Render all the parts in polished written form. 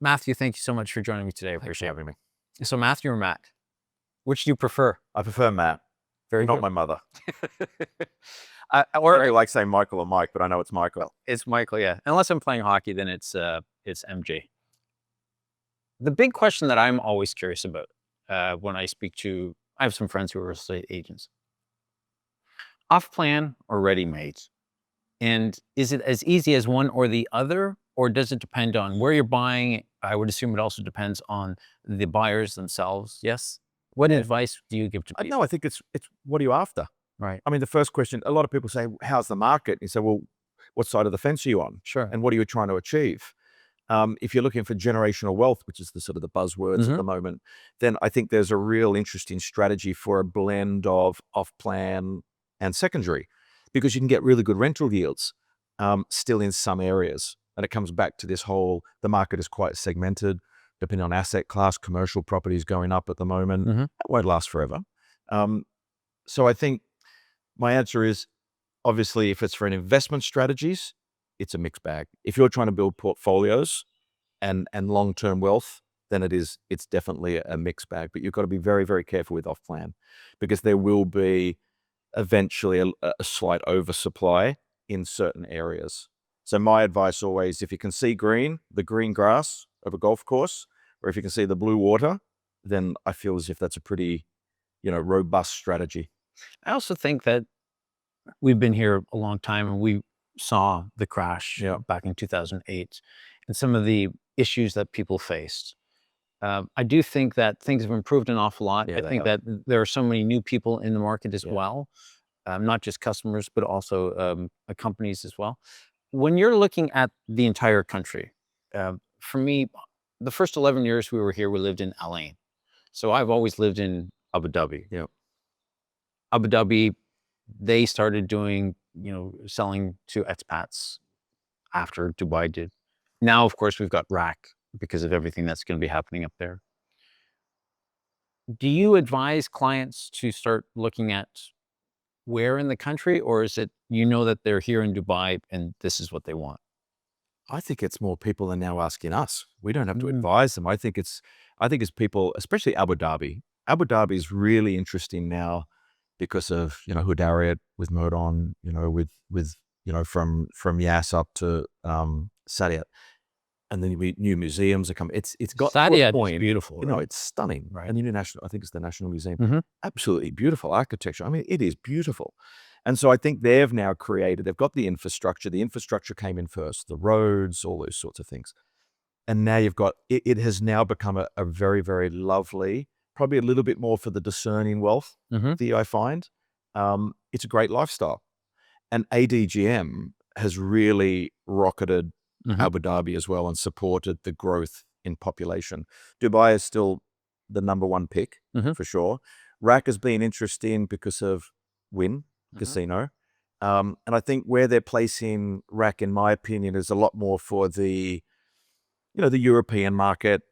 Matthew, thank you so much for joining me today. I Thanks for appreciate having me. it. So Matthew or Matt, which do you prefer? I prefer Matt. Very Not good. my mother. Or I like saying Michael or Mike, but I know it's Michael. it's Michael, yeah. Unless I'm playing hockey, then it's MJ. The big question that I'm always curious about when I have some friends who are real estate agents. Off-plan or ready-made? And is it as easy as one or the other, or does it depend on where you're buying? I would assume it also depends on the buyers themselves. Yes. What Yeah. advice do you give to people? No, I think it's what are you after? Right. I mean, the first question, a lot of people say, how's the market? And you say, well, what side of the fence are you on? Sure. And what are you trying to achieve? If you're looking for generational wealth, which is the sort of the buzzwords at the moment, then I think there's a real interesting strategy for a blend of off-plan and secondary, because you can get really good rental yields still in some areas. And it comes back to this whole, the market is quite segmented, depending on asset class. Commercial properties going up at the moment. That won't last forever. So I think my answer is, obviously, if it's for an investment strategies, it's a mixed bag. If you're trying to build portfolios and long-term wealth, then it's definitely a mixed bag. But you've got to be very, very careful with off-plan, because there will be eventually a slight oversupply in certain areas. So my advice always, if you can see the green grass of a golf course, or if you can see the blue water, then I feel as if that's a pretty, robust strategy. I also think that we've been here a long time, and we saw the crash back in 2008 and some of the issues that people faced. I do think that things have improved an awful lot. Yeah, I they think have. that there are so many new people in the market as Yeah. well, not just customers, but also companies as well. When you're looking at the entire country, for me, the first 11 years we were here, we lived in Al Ain. So I've always lived in Abu Dhabi. Yeah. Abu Dhabi, they started doing, selling to expats after Dubai did. Now, of course, we've got RAC because of everything that's going to be happening up there. Do you advise clients to start looking at where in the country, or is it, that they're here in Dubai and this is what they want? I think it's more people are now asking us. We don't have to advise them. I think it's people, especially Abu Dhabi. Abu Dhabi is really interesting now because of, Hudariat with Modon, from Yas up to Saadiyat. And then new museums are coming. It's got to a Saadiyat point. is beautiful. It's stunning. Right. And I think it's the National Museum. Absolutely beautiful architecture. I mean, it is beautiful. And so I think they've got the infrastructure. The infrastructure came in first, the roads, all those sorts of things. And now you've got, it has now become a very, very lovely, probably a little bit more for the discerning wealth, I find. It's a great lifestyle. And ADGM has really rocketed Abu Dhabi as well and supported the growth in population. Dubai is still the number one pick for sure. RAC has been interesting because of Wynn Casino. And I think where they're placing RAC, in my opinion, is a lot more for the, the European market,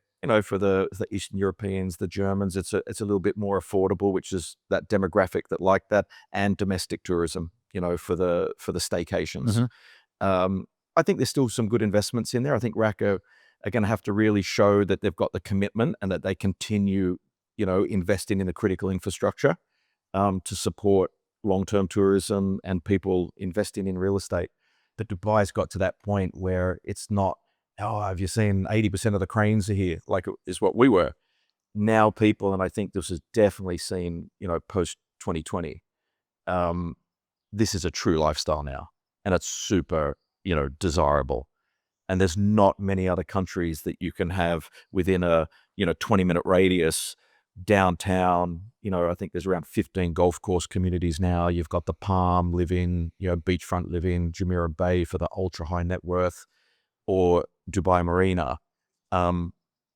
for the Eastern Europeans, the Germans. It's a little bit more affordable, which is that demographic that like that, and domestic tourism, for the staycations. I think there's still some good investments in there. I think RAC are going to have to really show that they've got the commitment and that they continue, investing in the critical infrastructure to support long-term tourism and people investing in real estate. But Dubai's got to that point where it's not, have you seen 80% of the cranes are here, like it is what we were. Now people, and I think this is definitely seen, post 2020, this is a true lifestyle now, and it's super, desirable. And there's not many other countries that you can have within a, 20-minute radius downtown. I think there's around 15 golf course communities now. You've got the Palm living, beachfront living, Jumeirah Bay for the ultra high net worth, or Dubai Marina.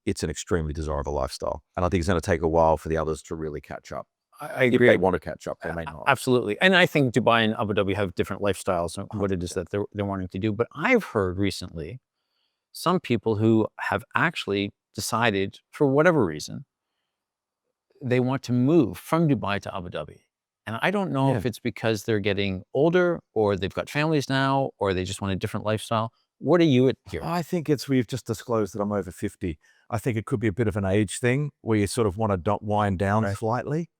It's an extremely desirable lifestyle. And I think it's going to take a while for the others to really catch up. I agree. If they want to catch up, they may not. Absolutely. And I think Dubai and Abu Dhabi have different lifestyles and what it is that they're wanting to do. But I've heard recently some people who have actually decided, for whatever reason, they want to move from Dubai to Abu Dhabi. And I don't know if it's because they're getting older, or they've got families now, or they just want a different lifestyle. What are you here? I think we've just disclosed that I'm over 50. I think it could be a bit of an age thing where you sort of want to wind down slightly.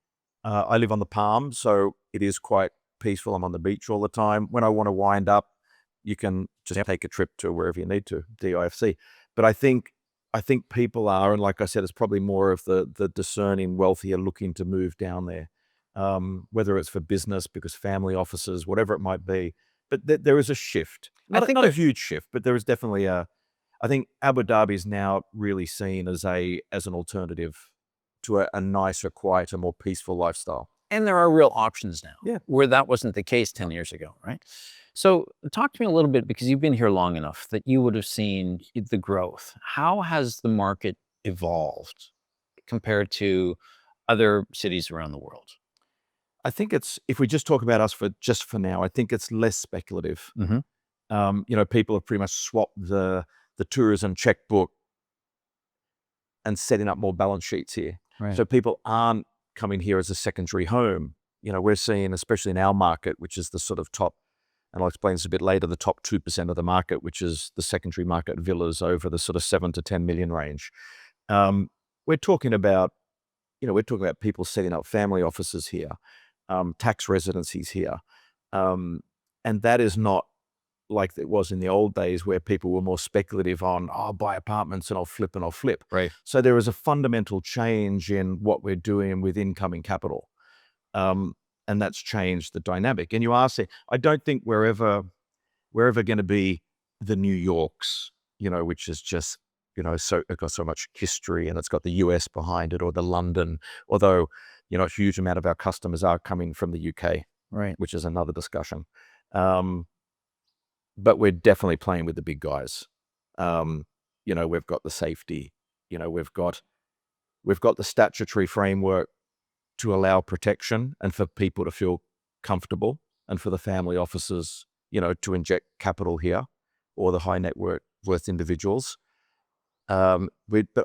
I live on the Palm, so it is quite peaceful. I'm on the beach all the time. When I want to wind up, you can just take a trip to wherever you need to, DIFC. But I think people are, and like I said, it's probably more of the discerning wealthy are looking to move down there, whether it's for business, because family offices, whatever it might be. But there is a shift. Not a huge shift, but there is definitely I think Abu Dhabi is now really seen as an alternative to a nicer, quieter, more peaceful lifestyle. And there are real options now, Yeah. where that wasn't the case 10 years ago, right? So talk to me a little bit, because you've been here long enough that you would have seen the growth. How has the market evolved compared to other cities around the world? I think if we just talk about us for now, I think it's less speculative. People have pretty much swapped the tourism checkbook and setting up more balance sheets here. Right. So people aren't coming here as a secondary home. We're seeing, especially in our market, which is the sort of top, and I'll explain this a bit later, the top 2% of the market, which is the secondary market villas over the sort of 7 to 10 million range. We're talking about people setting up family offices here, tax residencies here. And that is not like it was in the old days where people were more speculative on, I'll buy apartments and I'll flip. Right. So there is a fundamental change in what we're doing with incoming capital. And that's changed the dynamic. And you are saying, I don't think we're ever going to be the New Yorks, which is just, so it's got so much history and it's got the US behind it, or the London, although, a huge amount of our customers are coming from the UK, Right. which is another discussion. But we're definitely playing with the big guys. We've got the safety, we've got the statutory framework to allow protection and for people to feel comfortable, and for the family offices, to inject capital here, or the high net worth individuals. But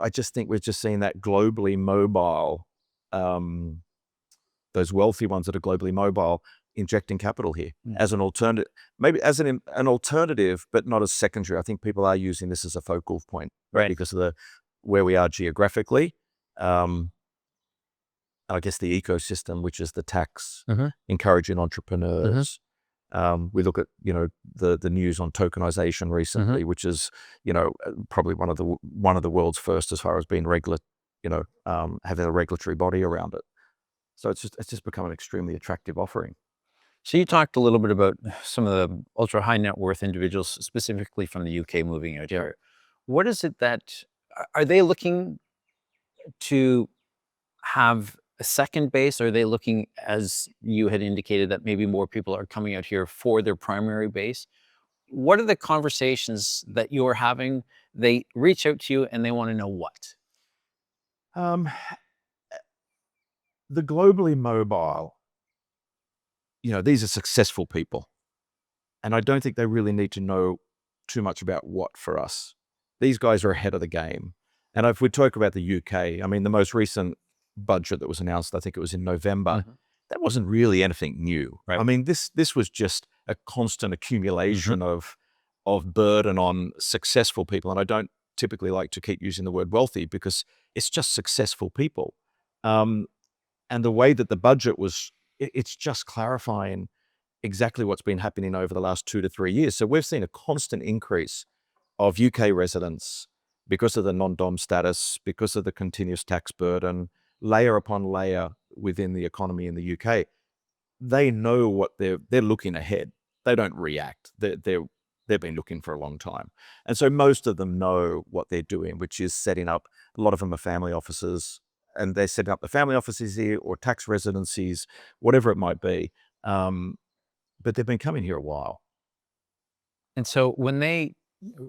I just think we're just seeing that globally mobile, those wealthy ones that are globally mobile, injecting capital here as an alternative, maybe as an alternative, but not as secondary. I think people are using this as a focal point, Right. because of where we are geographically. I guess the ecosystem, which is the tax, encouraging entrepreneurs. We look at, the news on tokenization recently, which is, probably one of the world's first as far as being having a regulatory body around it. So it's just become an extremely attractive offering. So you talked a little bit about some of the ultra high net worth individuals, specifically from the UK, moving out here. What is it that, are they looking to have a second base? Or are they looking, as you had indicated, that maybe more people are coming out here for their primary base? What are the conversations that you're having? They reach out to you and they want to know what? The globally mobile, these are successful people. And I don't think they really need to know too much about what for us. These guys are ahead of the game. And if we talk about the UK, I mean, the most recent budget that was announced, I think it was in November, that wasn't really anything new. Right. I mean, this was just a constant accumulation of burden on successful people. And I don't typically like to keep using the word wealthy, because it's just successful people. And the way that the budget was, it's just clarifying exactly what's been happening over the last 2 to 3 years. So we've seen a constant increase of UK residents because of the non-dom status, because of the continuous tax burden, layer upon layer within the economy in the UK. They know what they're looking ahead. They don't react. They've been looking for a long time. And so most of them know what they're doing, which is setting up, a lot of them are family offices, and they're setting up the family offices here, or tax residencies, whatever it might be. But they've been coming here a while. And so when they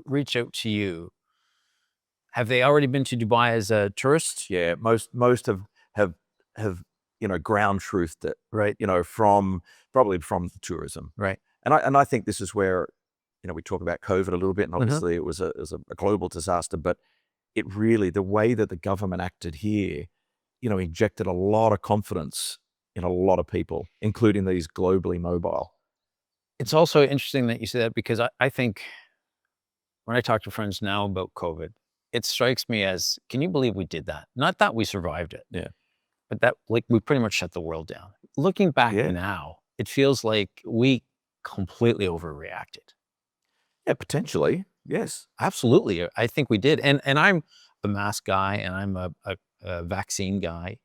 reach out to you, have they already been to Dubai as a tourist? Yeah, most have ground truthed it, Right. probably from the tourism. Right. And I think this is where, we talk about COVID a little bit, and obviously it was a global disaster, but it really, the way that the government acted here, injected a lot of confidence in a lot of people, including these globally mobile. It's also interesting that you say that, because I think when I talk to friends now about COVID, it strikes me as, can you believe we did that? Not that we survived it. Yeah. But that, like, we pretty much shut the world down. Looking back Yeah. now, it feels like we completely overreacted. Yeah, potentially. Yes. Absolutely, I think we did. And I'm a mask guy, and I'm a vaccine guy,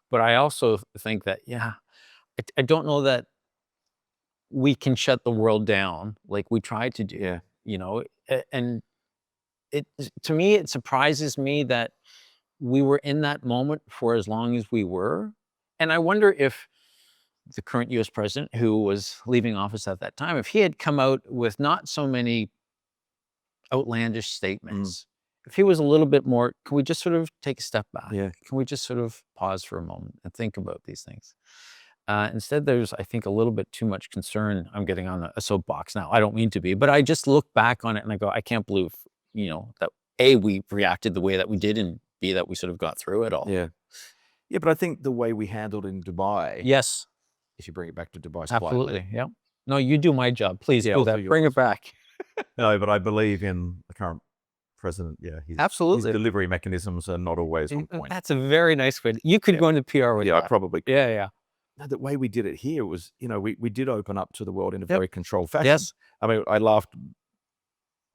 but I also think that, yeah, I don't know that we can shut the world down like we tried to do, Yeah. and to me, it surprises me that we were in that moment for as long as we were. And I wonder if the current US president, who was leaving office at that time, if he had come out with not so many outlandish statements, if he was a little bit more, can we just sort of take a step back? Yeah. Can we just sort of pause for a moment and think about these things? Instead, there's, I think, a little bit too much concern. I'm getting on a soapbox now. I don't mean to be, but I just look back on it and I go, I can't believe, that A, we reacted the way that we did, and B, that we sort of got through it all. Yeah. Yeah, but I think the way we handled in Dubai, Yes, if you bring it back to Dubai slightly. absolutely. Yeah. No, you do my job. Please Yeah, do also that. Bring yours. it back. No, but I believe in the current president. Yeah, his Absolutely. delivery mechanisms are not always on point. That's a very nice way. You could Yeah. go into PR with Yeah, I that. probably. Yeah, yeah. No, the way we did it here was, we did open up to the world in a Yep. very controlled fashion. Yes. I mean, I laughed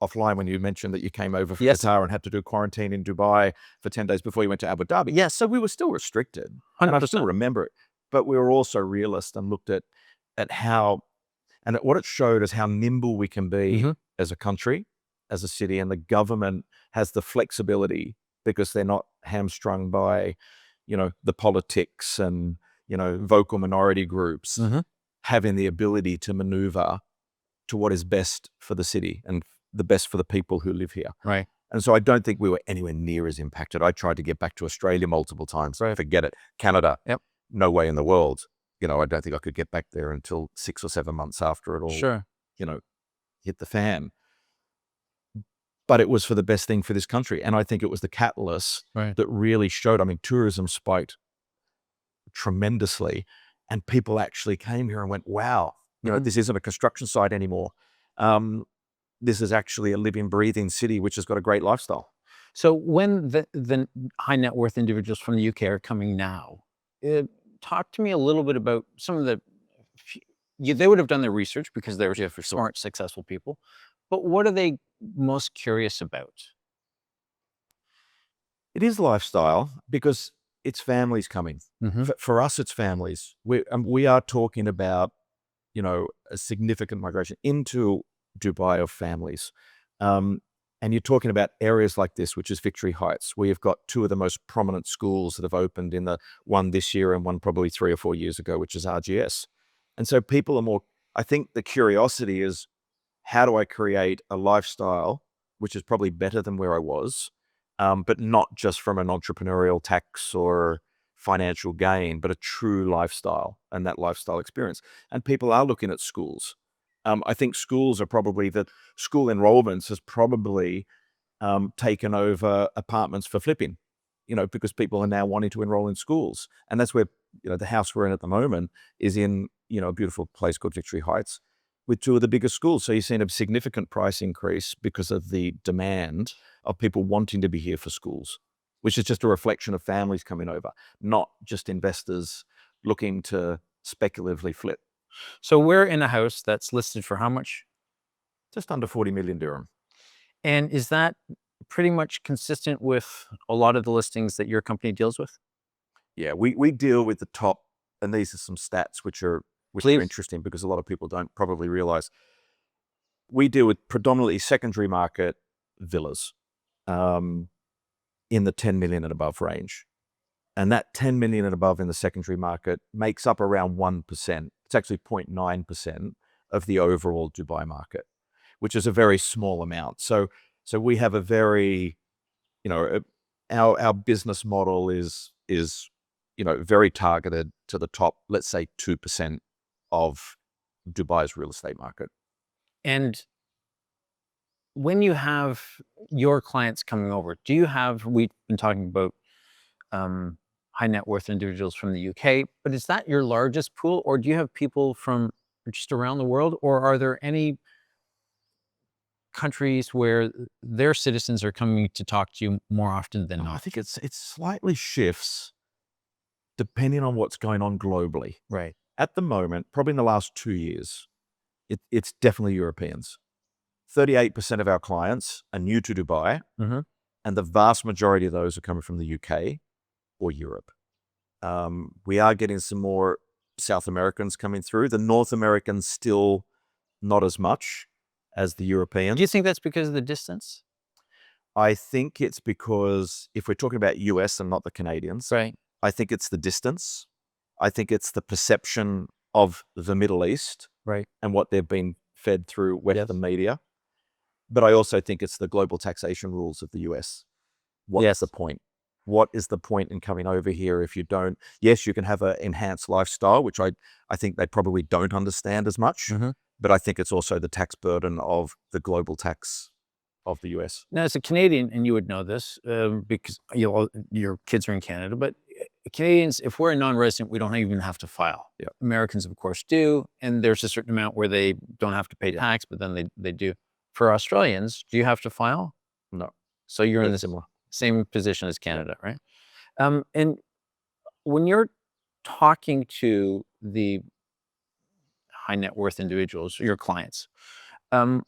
offline when you mentioned that you came over from Yes. Qatar and had to do quarantine in Dubai for 10 days before you went to Abu Dhabi. Yes. So we were still restricted. And I still 100%. remember it. But we were also realist and looked at how, and what it showed is how nimble we can be Mhm. as a country, as a city, and the government has the flexibility because they're not hamstrung by, the politics and, vocal minority groups Mhm. having the ability to maneuver to what is best for the city and the best for the people who live here. Right. And so I don't think we were anywhere near as impacted. I tried to get back to Australia multiple times. Right. Forget it. Canada. Yep. No way in the world. I don't think I could get back there until 6 or 7 months after it all, Sure. hit the fan. But it was for the best thing for this country. And I think it was the catalyst Right. that really showed. I mean, tourism spiked tremendously, and people actually came here and went, wow, Mhm. this isn't a construction site anymore. This is actually a living, breathing city, which has got a great lifestyle. So when the high net worth individuals from the UK are coming now, talk to me a little bit about some of the. They would have done their research because they're Yeah, for sure. smart, successful people. But what are they most curious about? It is lifestyle because it's families coming. Mhm. For us, it's families. We are talking about, a significant migration into Dubai of families. And you're talking about areas like this, which is Victory Heights, where you've got two of the most prominent schools that have opened in the one this year and one probably 3 or 4 years ago, which is RGS. And so people are more, I think the curiosity is, how do I create a lifestyle which is probably better than where I was, but not just from an entrepreneurial tax or financial gain, but a true lifestyle and that lifestyle experience. And people are looking at schools. I think schools are probably the school enrollments has probably taken over apartments for flipping, because people are now wanting to enroll in schools. And that's where, the house we're in at the moment is in, a beautiful place called Victory Heights with two of the biggest schools. So you've seen a significant price increase because of the demand of people wanting to be here for schools, which is just a reflection of families coming over, not just investors looking to speculatively flip. So we're in a house that's listed for how much? Just under 40 million dirham. And is that pretty much consistent with a lot of the listings that your company deals with? Yeah, we deal with the top, and these are some stats which are Please. interesting because a lot of people don't probably realize. We deal with predominantly secondary market villas in the 10 million and above range. And that 10 million and above in the secondary market makes up around 1%. It's actually 0.9% of the overall Dubai market, which is a very small amount. So we have a very, our business model is very targeted to the top, let's say 2% of Dubai's real estate market. And when you have your clients coming over, we've been talking about high net worth individuals from the UK, but is that your largest pool, or do you have people from just around the world, or are there any countries where their citizens are coming to talk to you more often than I not? think it slightly shifts depending on what's going on globally. Right. At the moment, probably in the last 2 years, it's definitely Europeans. 38% of our clients are new to Dubai, Mm-hmm. and the vast majority of those are coming from the UK or Europe. We are getting some more South Americans coming through. The North Americans still not as much as the Europeans. Do you think that's because of the distance? I think it's because if we're talking about US and not the Canadians, Right. I think it's the distance. I think it's the perception of the Middle East Right. and what they've been fed through Western Yes. media. But I also think it's the global taxation rules of the US. What's Yes. the point? What is the point in coming over here if you don't? Yes, you can have an enhanced lifestyle, which I think they probably don't understand as much. Mm-hmm. But I think it's also the tax burden of the global tax of the US. Now, as a Canadian, and you would know this because your kids are in Canada, but Canadians, if we're a non-resident, we don't even have to file. Yeah. Americans, of course, do, and there's a certain amount where they don't have to pay tax, but then they do. For Australians, do you have to file? No, So you're in very the similar. same position as Canada, right? And when you're talking to the high net worth individuals, your clients, um,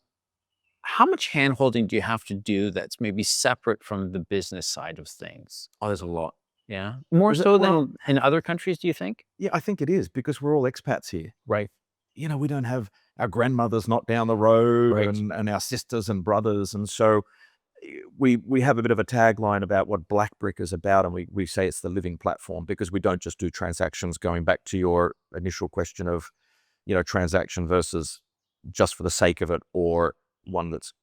how much handholding do you have to do that's maybe separate from the business side of things? Oh, there's a lot. Yeah. More Is it- so well, than in other countries, do you think? Yeah, I think it is because we're all expats here. Right. We don't have our grandmothers not down the road Right. and our sisters and brothers. And so we have a bit of a tagline about what BlackBrick is about. And we say it's the living platform because we don't just do transactions, going back to your initial question of, transaction versus just for the sake of it or one that's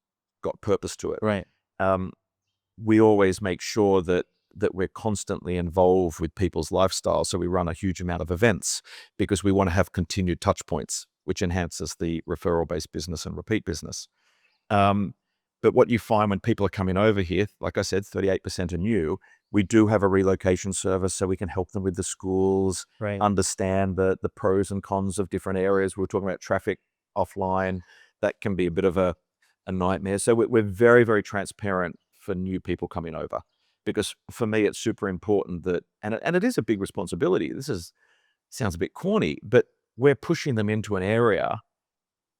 got purpose to it. Right. We always make sure that we're constantly involved with people's lifestyles. So we run a huge amount of events because we want to have continued touch points, which enhances the referral-based business and repeat business. But what you find when people are coming over here, like I said, 38% are new. We do have a relocation service so we can help them with the schools, Right. understand the pros and cons of different areas. We were talking about traffic offline. That can be a bit of a nightmare. So we're very, very transparent for new people coming over. Because for me, it's super important that, and it is a big responsibility. Sounds a bit corny, but we're pushing them into an area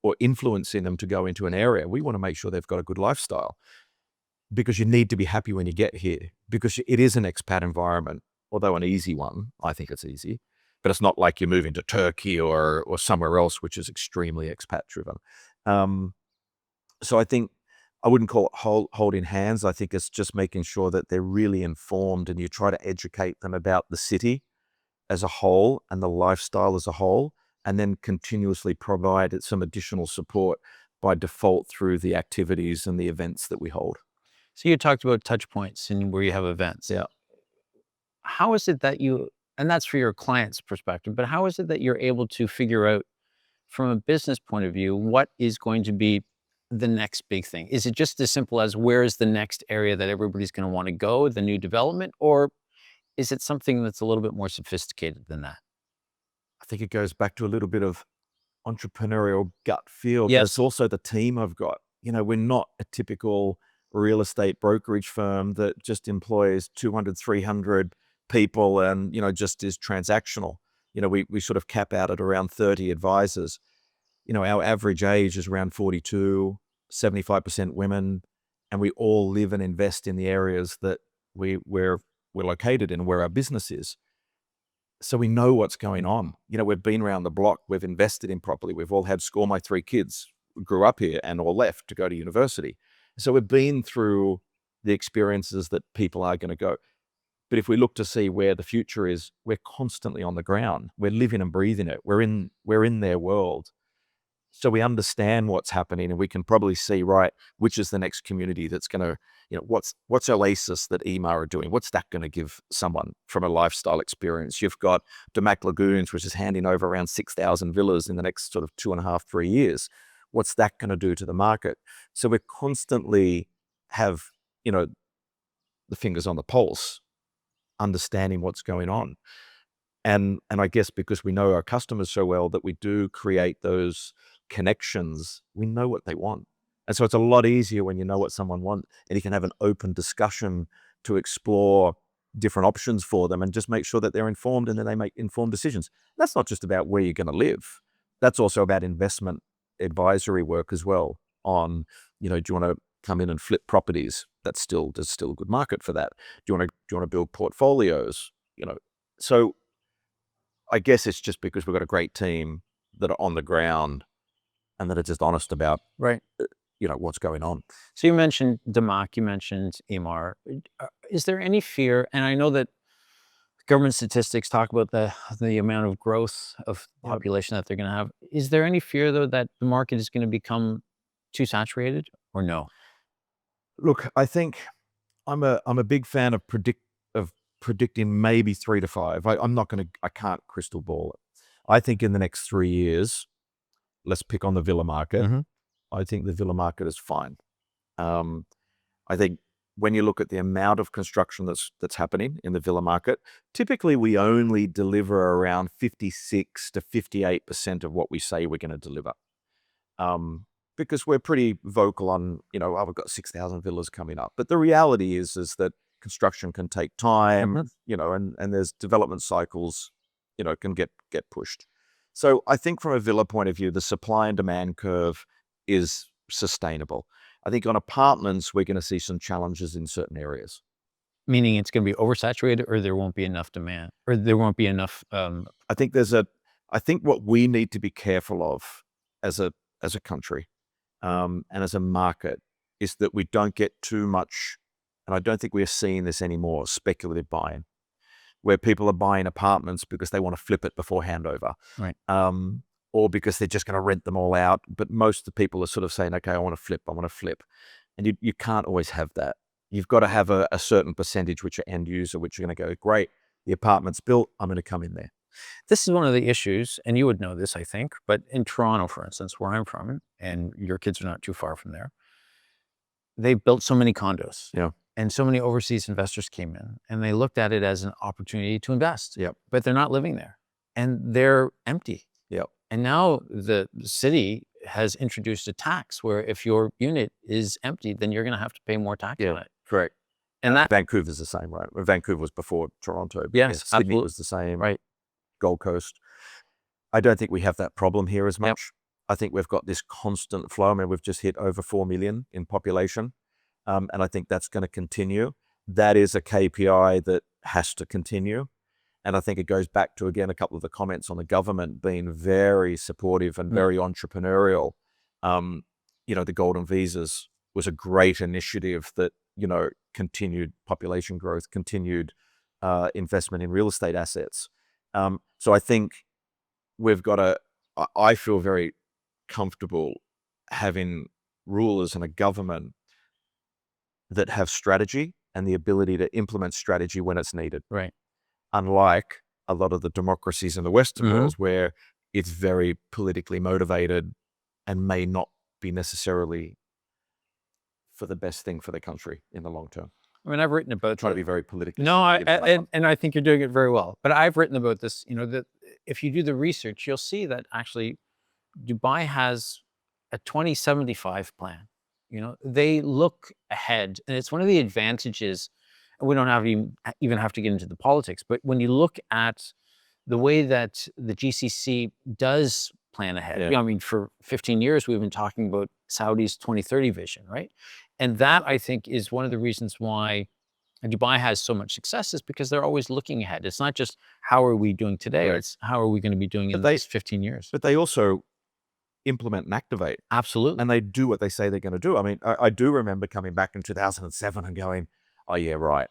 or influencing them to go into an area. We want to make sure they've got a good lifestyle because you need to be happy when you get here because it is an expat environment, although an easy one. I think it's easy, but it's not like you're moving to Turkey or somewhere else, which is extremely expat driven. So I think I wouldn't call it holding hands. I think it's just making sure that they're really informed and you try to educate them about the city as a whole and the lifestyle as a whole, and then continuously provide some additional support by default through the activities and the events that we hold. So you talked about touch points and where you have events. Yeah. How is it that and that's for your client's perspective, but how is it that you're able to figure out from a business point of view, what is going to be the next big thing? Is it just as simple as where is the next area that everybody's going to want to go, the new development, or is it something that's a little bit more sophisticated than that? I think it goes back to a little bit of entrepreneurial gut feel. Yes. It's also the team I've got. We're not a typical real estate brokerage firm that just employs 200, 300 people and, just is transactional. We sort of cap out at around 30 advisors. Our average age is around 42, 75% women, and we all live and invest in the areas that we're located in, where our business is. So we know what's going on. We've been around the block. We've invested in property. We've all had school. My 3 kids grew up here and all left to go to university. So we've been through the experiences that people are going to go. But if we look to see where the future is, we're constantly on the ground. We're living and breathing it. We're in their world. So we understand what's happening and we can probably see, right, which is the next community that's going to, what's Oasis that EMA are doing? What's that going to give someone from a lifestyle experience? You've got Damac Lagoons, which is handing over around 6,000 villas in the next sort of 2.5, 3 years. What's that going to do to the market? So we constantly have, the fingers on the pulse, understanding what's going on. And I guess because we know our customers so well that we do create those connections, we know what they want. And so it's a lot easier when you know what someone wants and you can have an open discussion to explore different options for them and just make sure that they're informed and then they make informed decisions. That's not just about where you're going to live. That's also about investment advisory work as well on, do you want to come in and flip properties? There's still a good market for that. Do you want to build portfolios? So I guess it's just because we've got a great team that are on the ground and that are just honest about Right. What's going on. So you mentioned Damak, you mentioned Emar. Is there any fear? And I know that government statistics talk about the amount of growth of population that they're going to have. Is there any fear though that the market is going to become too saturated, or no? Look, I think I'm a big fan of predicting maybe 3 to 5. I can't crystal ball it. I think in the next 3 years, let's pick on the villa market. I think the villa market is fine. I think when you look at the amount of construction that's happening in the villa market, typically we only deliver around 56 to 58% of what we say we're going to deliver. Because we're pretty vocal on, we've got 6,000 villas coming up. But the reality is that construction can take time, and there's development cycles, can get pushed. So I think from a villa point of view, the supply and demand curve is sustainable. I think on apartments, we're going to see some challenges in certain areas. Meaning it's going to be oversaturated, or there won't be enough demand, or there won't be enough. I think what we need to be careful of as a country and as a market is that we don't get too much, and I don't think we're seeing this anymore, speculative buying, where people are buying apartments because they want to flip it before handover. Right. Or because they're just going to rent them all out. But most of the people are sort of saying, okay, I want to flip. And you can't always have that. You've got to have a certain percentage which are end user, which are going to go, great, the apartment's built, I'm going to come in there. This is one of the issues, and you would know this, I think, but in Toronto, for instance, where I'm from, and your kids are not too far from there, they've built so many condos. Yeah. And so many overseas investors came in, and they looked at it as an opportunity to invest. Yep. But they're not living there, and they're empty. Yep. And now the city has introduced a tax where if your unit is empty, then you're going to have to pay more tax on it. Correct. And that Vancouver's the same, right? Vancouver was before Toronto. Yes, Sydney absolutely. was the same. Right. Gold Coast. I don't think we have that problem here as much. I think we've got this constant flow. I mean, we've just hit over 4 million in population. And I think that's going to continue. That is a KPI that has to continue. And I think it goes back to, again, a couple of the comments on the government being very supportive and very entrepreneurial. The Golden Visas was a great initiative that, continued population growth, continued investment in real estate assets. So I think I feel very comfortable having rulers and a government that have strategy and the ability to implement strategy when it's needed. Right. Unlike a lot of the democracies in the Western world where it's very politically motivated and may not be necessarily for the best thing for the country in the long term. I mean, I've written about Trying to be very politically. No, and I think you're doing it very well. But I've written about this, that if you do the research, you'll see that actually Dubai has a 2075 plan. They look ahead, and it's one of the advantages. And we don't have even have to get into the politics, but when you look at the way that the GCC does plan ahead, I mean, for 15 years, we've been talking about Saudi's 2030 vision, right? And that, I think, is one of the reasons why Dubai has so much success, is because they're always looking ahead. It's not just how are we doing today, it's how are we going to be doing in the next 15 years. But they also implement and activate. Absolutely. And they do what they say they're going to do. I mean, I do remember coming back in 2007 and going, oh yeah, right.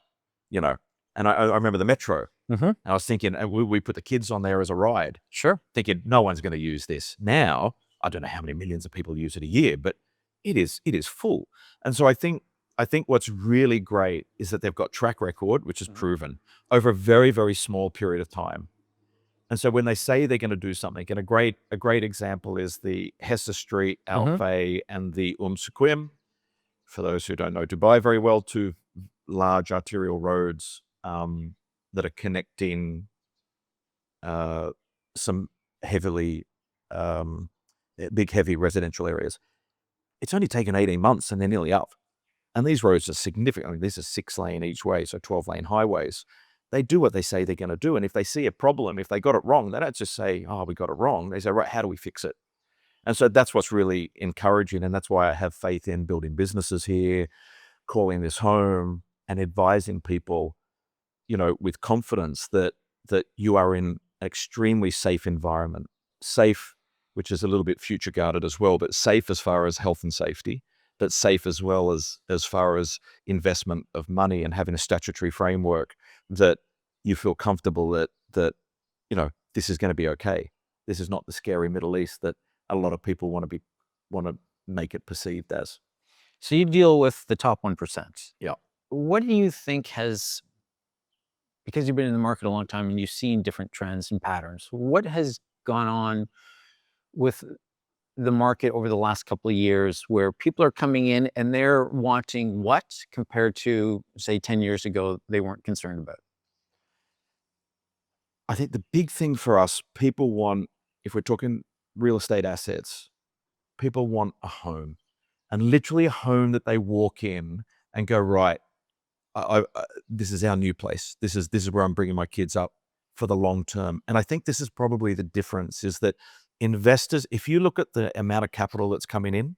And I remember the metro. And I was thinking, we put the kids on there as a ride. Sure. Thinking no one's going to use this. Now, I don't know how many millions of people use it a year, but it is full. And so I think what's really great is that they've got track record, which is proven over a very, very small period of time. And so when they say they're going to do something, and a great example is the Hessa Street, Al Fay, and the Suqim. For those who don't know Dubai very well, two large arterial roads that are connecting some big, heavy residential areas. it's only taken 18 months and they're nearly up. And these roads are significant. I mean, this is 6-lane each way, so 12-lane highways. They do what they say they're going to do. And if they see a problem, if they got it wrong, they don't just say, oh, we got it wrong. They say, right, how do we fix it? And so that's what's really encouraging. And that's why I have faith in building businesses here, calling this home, and advising people, with confidence that you are in an extremely safe environment. Safe, which is a little bit future guarded as well, but safe as far as health and safety, but safe as well as far as investment of money, and having a statutory framework that you feel comfortable that this is going to be okay. This is not the scary Middle East that a lot of people want to make it perceived as. So you deal with the top 1%. Yeah. What do you think because you've been in the market a long time and you've seen different trends and patterns, what has gone on with the market over the last couple of years where people are coming in and they're wanting what compared to, say, 10 years ago, they weren't concerned about? I think the big thing for us, people want, if we're talking real estate assets, people want a home, and literally a home that they walk in and go, right, this is our new place. This is where I'm bringing my kids up for the long term. And I think this is probably the difference, is that investors, if you look at the amount of capital that's coming in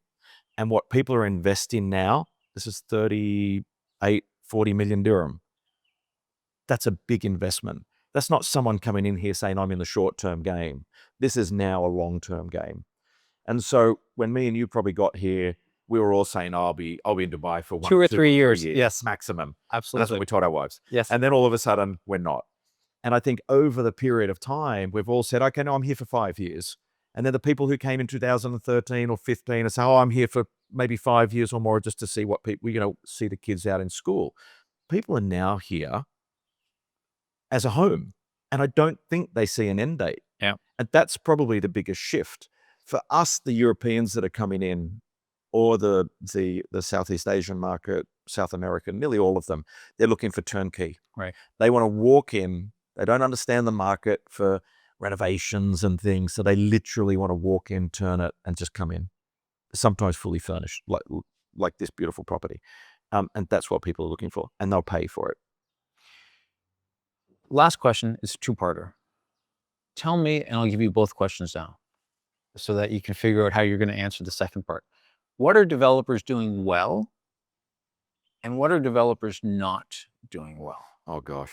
and what people are investing now, this is 38, 40 million dirham. That's a big investment. That's not someone coming in here saying, I'm in the short-term game. This is now a long-term game. And so when me and you probably got here, we were all saying, I'll be in Dubai for 2 or 3 years. Yes, maximum. absolutely. And that's what we told our wives. Yes. And then all of a sudden, we're not. And I think over the period of time, we've all said, okay, no, I'm here for 5 years. And then the people who came in 2013 or 15 and say, oh, I'm here for maybe 5 years or more just to see what people, see the kids out in school. People are now here as a home. And I don't think they see an end date. Yeah. And that's probably the biggest shift. For us, the Europeans that are coming in, or the Southeast Asian market, South American, nearly all of them, they're looking for turnkey. Right. They want to walk in. They don't understand the market for renovations and things. So they literally want to walk in, turn it, and just come in. Sometimes fully furnished, like this beautiful property. And that's what people are looking for, and they'll pay for it. Last question is a two-parter. Tell me, and I'll give you both questions now so that you can figure out how you're going to answer the second part. What are developers doing well, and what are developers not doing well? Oh, gosh.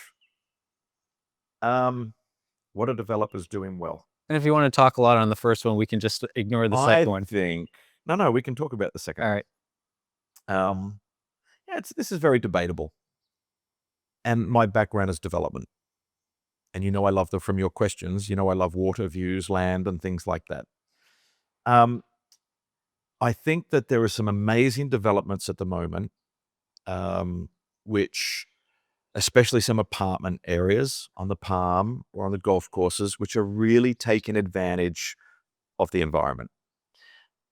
What are developers doing well? And if you want to talk a lot on the first one, we can just ignore the second one. No, we can talk about the second. All right. Yeah, this is very debatable. And my background is development. And I love from your questions, I love water views, land, and things like that. I think that there are some amazing developments at the moment, which, especially some apartment areas on the Palm or on the golf courses, which are really taking advantage of the environment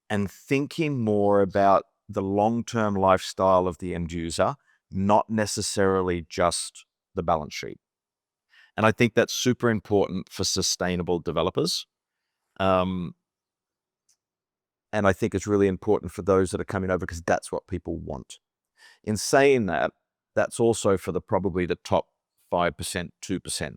and thinking more about the long-term lifestyle of the end user, not necessarily just the balance sheet. And I think that's super important for sustainable developers. And I think it's really important for those that are coming over, because that's what people want. In saying that, that's also for probably the top 5%, 2%.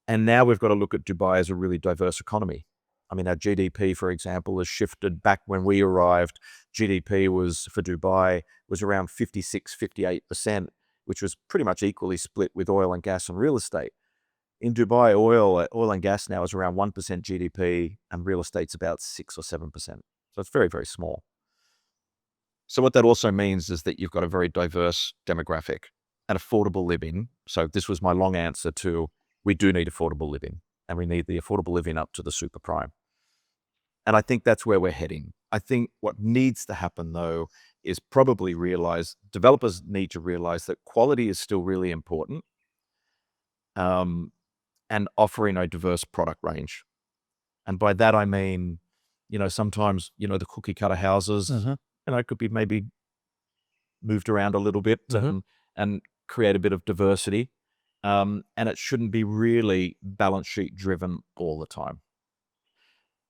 And now we've got to look at Dubai as a really diverse economy. I mean, our GDP, for example, has shifted. Back when we arrived, GDP for Dubai was around 56, 58%, which was pretty much equally split with oil and gas and real estate. In Dubai, oil and gas now is around 1% GDP, and real estate's about 6 or 7%. So it's very, very small. So what that also means is that you've got a very diverse demographic and affordable living. So this was my long answer to, we do need affordable living, and we need the affordable living up to the super prime. And I think that's where we're heading. I think what needs to happen, though, is probably developers need to realize that quality is still really important, and offering a diverse product range. And by that, I mean, sometimes, the cookie cutter houses, it could be maybe moved around a little bit and create a bit of diversity. And it shouldn't be really balance sheet driven all the time.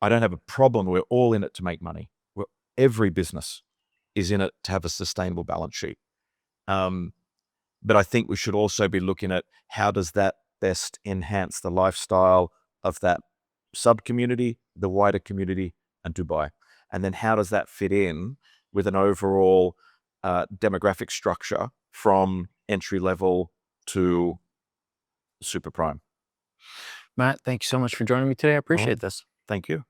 I don't have a problem. We're all in it to make money. Every business is in it to have a sustainable balance sheet. But I think we should also be looking at how does that best enhance the lifestyle of that sub-community, the wider community, and Dubai. And then how does that fit in with an overall demographic structure from entry level to super prime? Matt, thank you so much for joining me today. I appreciate this. Thank you.